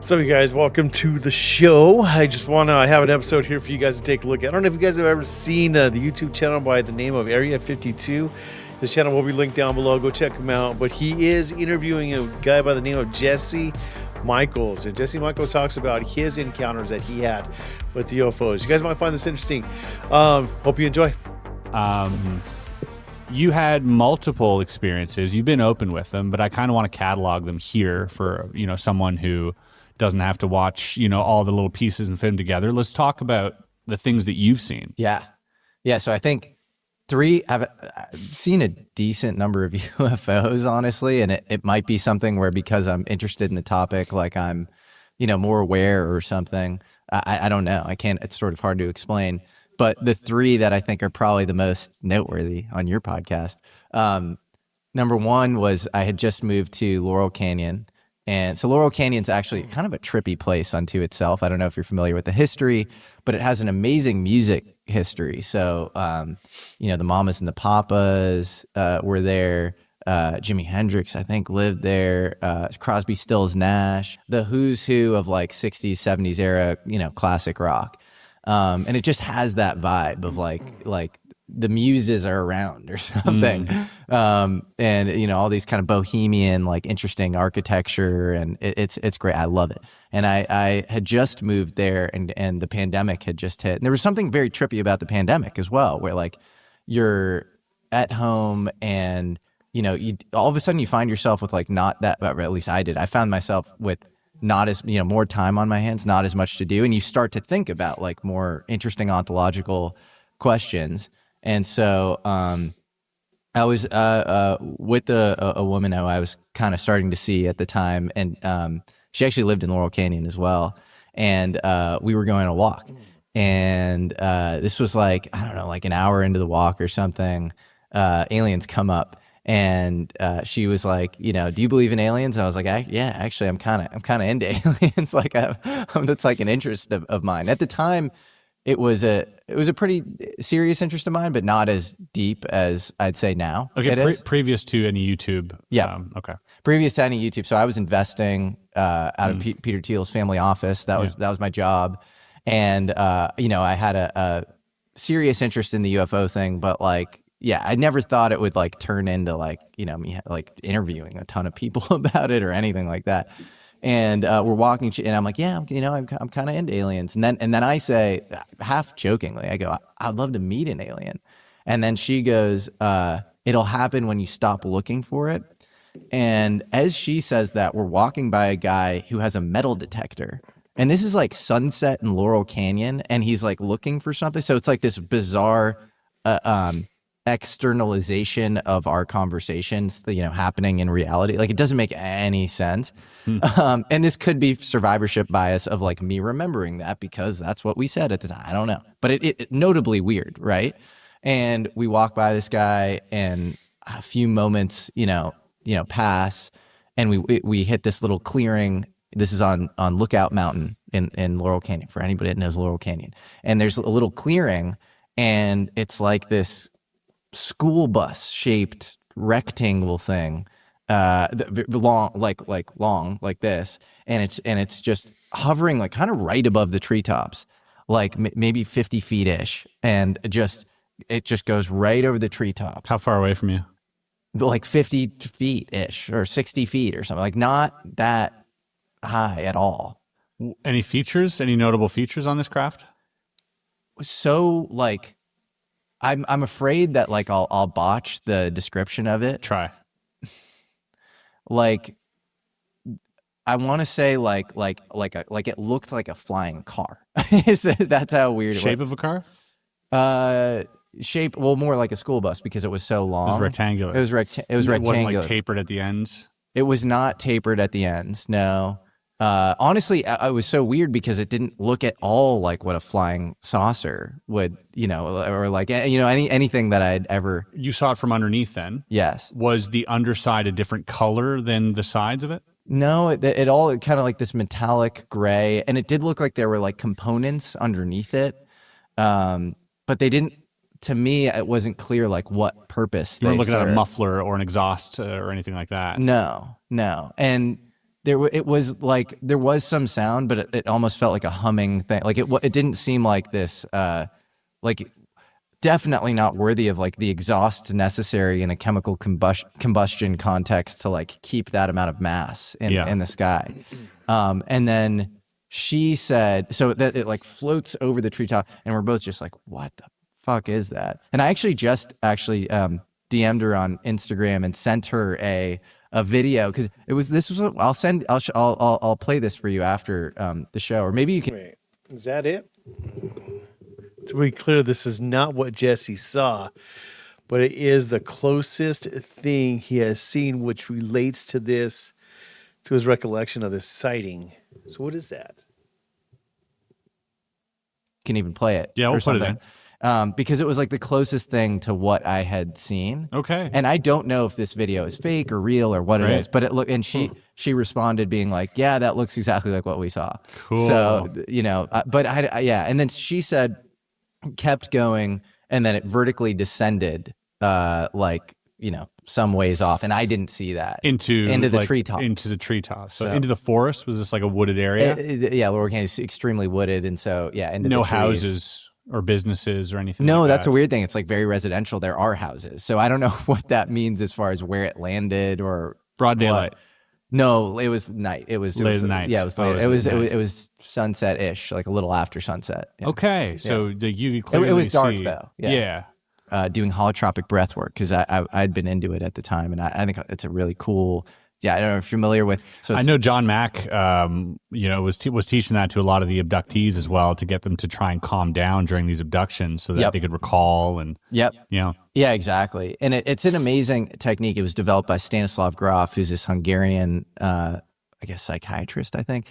So you guys, welcome to the show. I have an episode here for you guys to take a look at. I don't know if you guys have ever seen the YouTube channel by the name of Area 52. This channel will be linked down below. Go check him out. But he is interviewing a guy by the name of Jesse Michaels. And Jesse Michaels talks about his encounters that he had with the UFOs. You guys might find this interesting. Hope you enjoy. You had multiple experiences. You've been open with them, but I kind of want to catalog them here for, someone who doesn't have to watch, all the little pieces and fit them together. Let's talk about the things that you've seen. Yeah. So I think I've seen a decent number of UFOs, honestly, and it might be something where because I'm interested in the topic, like I'm, more aware or something. I don't know. It's sort of hard to explain. But the three that I think are probably the most noteworthy on your podcast, number one was I had just moved to Laurel Canyon. And so Laurel Canyon's actually kind of a trippy place unto itself. I don't know if you're familiar with the history, but it has an amazing music history. So, the Mamas and the Papas were there. Jimi Hendrix, I think, lived there. Crosby, Stills, Nash, the who's who of like 60s, 70s era, classic rock. And it just has that vibe of like the muses are around or something. And all these kind of bohemian, like interesting architecture, and it's great. I love it. And I had just moved there and the pandemic had just hit. And there was something very trippy about the pandemic as well, where like you're at home and, you all of a sudden you find yourself with like not that, or at least I did. I found myself with not as, more time on my hands, not as much to do. And you start to think about like more interesting ontological questions. And so I was with a woman who I was kind of starting to see at the time, and she actually lived in Laurel Canyon as well. And we were going on a walk, and this was like, I don't know, like an hour into the walk or something. Aliens come up, and she was like, do you believe in aliens? And I was like, yeah, actually, I'm kind of into aliens. Like that's like an interest of mine at the time. It was a pretty serious interest of mine, but not as deep as I'd say now. Okay, previous to any YouTube. Yeah. Okay. Previous to any YouTube. So I was investing out of Peter Thiel's family office. That was my job, and I had a serious interest in the UFO thing, but like, yeah, I never thought it would like turn into like me like interviewing a ton of people about it or anything like that. And we're walking, and I'm like, yeah, I'm kind of into aliens. And then I say, half jokingly, I go, I'd love to meet an alien. And then she goes, it'll happen when you stop looking for it. And as she says that, we're walking by a guy who has a metal detector. And this is like sunset in Laurel Canyon, and he's like looking for something. So it's like this bizarre externalization of our conversations, happening in reality. Like it doesn't make any sense. And this could be survivorship bias of like me remembering that because that's what we said at the time. I don't know, but it notably weird, right? And we walk by this guy, and a few moments, pass, and we hit this little clearing. This is on Lookout Mountain in Laurel Canyon, for anybody that knows Laurel Canyon. And there's a little clearing, and it's like this school bus shaped rectangle thing, long like this, and it's just hovering like kind of right above the treetops, like maybe 50 feet ish, and it just goes right over the treetops. How far away from you? Like 50 feet ish or 60 feet or something, like not that high at all. Any notable features on this craft? So like, I'm afraid that like I'll botch the description of it. Try. Like, I want to say like it looked like a flying car. That's how weird it was. Shape of a car? Shape, well, more like a school bus because it was so long. It was rectangular. It was rectangular. It wasn't like tapered at the ends? It was not tapered at the ends, no. Honestly, it was so weird because it didn't look at all like what a flying saucer would, or like, anything that I'd ever. You saw it from underneath then? Yes. Was the underside a different color than the sides of it? No, it all kind of like this metallic gray, and it did look like there were like components underneath it. But they didn't, to me, it wasn't clear like what purpose you they weren't looking served. at a muffler or an exhaust or anything like that. No. And it was like there was some sound, but it almost felt like a humming thing. Like it didn't seem like this like definitely not worthy of like the exhaust necessary in a chemical combustion context to like keep that amount of mass in the sky. And then she said, so that it like floats over the treetop, and we're both just like, what the fuck is that? And I actually DM'd her on Instagram and sent her a video, because I'll play this for you after the show, or maybe you can. Wait, is that it? To be clear, this is not what Jesse saw, but it is the closest thing he has seen which relates to this, to his recollection of this sighting. So what is that? Can even play it. Yeah, we'll put it in. Because it was like the closest thing to what I had seen. Okay. And I don't know if this video is fake or real or what it is, but and she responded being like, yeah, that looks exactly like what we saw. Cool. So, but yeah. And then she said, kept going, and then it vertically descended, some ways off, and I didn't see that into the treetops. Into the treetops. So into the forest. Was this like a wooded area? Yeah, Lower Canyon is extremely wooded, and so into no the trees. Houses or businesses or anything. No, like that's that. a weird thing. It's like very residential. There are houses, so I don't know what that means as far as where it landed or broad daylight. No, it was night. It was late night. Yeah, it was late. It was sunset-ish, like a little after sunset. Yeah. Okay, so you clearly it was dark see, though. Yeah. Doing holotropic breath work, because I'd been into it at the time, and I think it's a really cool. Yeah, I don't know if you're familiar with. So I know John Mack, was teaching that to a lot of the abductees as well, to get them to try and calm down during these abductions so that they could recall and. Yeah, exactly. And it's an amazing technique. It was developed by Stanislav Grof, who's this Hungarian, psychiatrist, I think.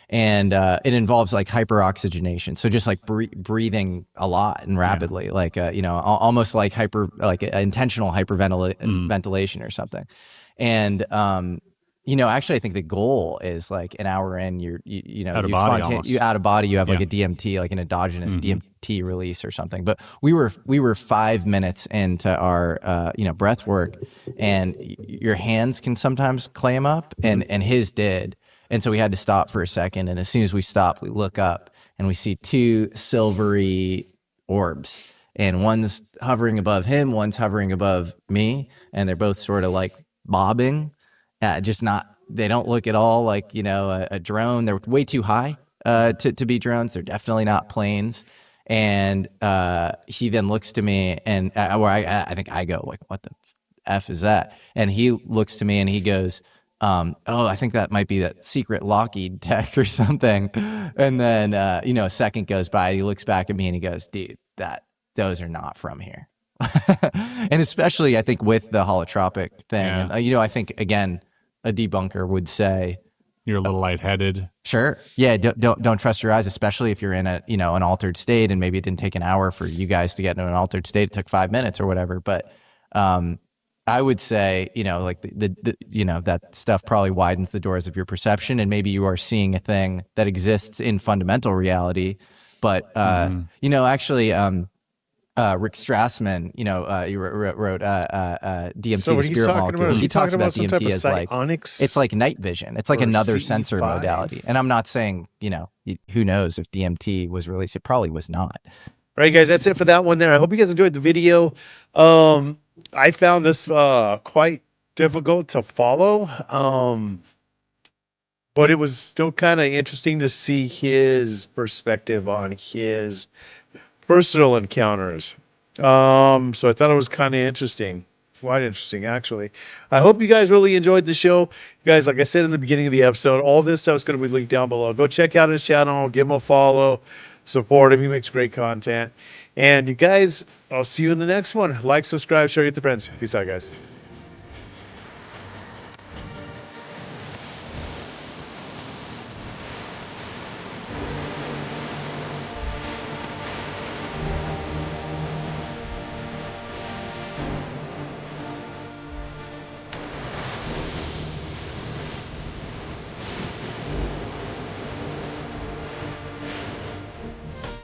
And it involves like hyperoxygenation, so just like breathing a lot and rapidly, like almost like intentional hyperventilation or something. And actually, I think the goal is like an hour in, you out of body, you have like a DMT, like an endogenous DMT release or something. But we were 5 minutes into our breath work, and your hands can sometimes clam up, and his did. And so we had to stop for a second. And as soon as we stopped, we look up and we see two silvery orbs. And one's hovering above him, one's hovering above me. And they're both sort of like bobbing. They don't look at all like, a drone. They're way too high to be drones. They're definitely not planes. And he then looks to me, and I think I go like, what the F is that? And he looks to me and he goes, I think that might be that secret Lockheed tech or something. And then, a second goes by, he looks back at me and he goes, dude, those are not from here. And especially I think with the holotropic thing, and, I think again, a debunker would say, you're a little lightheaded. Sure. Yeah. Don't trust your eyes, especially if you're in an altered state, and maybe it didn't take an hour for you guys to get into an altered state. It took 5 minutes or whatever. But, I would say, like that stuff probably widens the doors of your perception, and maybe you are seeing a thing that exists in fundamental reality. But actually, Rick Strassman, he wrote DMT, so the spirit molecule. He talks about DMT as psionics. It's like night vision. It's like another sensor CE5 modality. And I'm not saying, who knows if DMT was released? It probably was not. All right, guys, that's it for that one there. I hope you guys enjoyed the video. I found this quite difficult to follow, but it was still kind of interesting to see his perspective on his personal encounters. So I thought it was kind of interesting. Quite interesting, actually. I hope you guys really enjoyed the show. Guys, like I said in the beginning of the episode, all this stuff is going to be linked down below. Go check out his channel, give him a follow, support him. He makes great content. And you guys, I'll see you in the next one. Like, subscribe, share with your friends. Peace out, guys.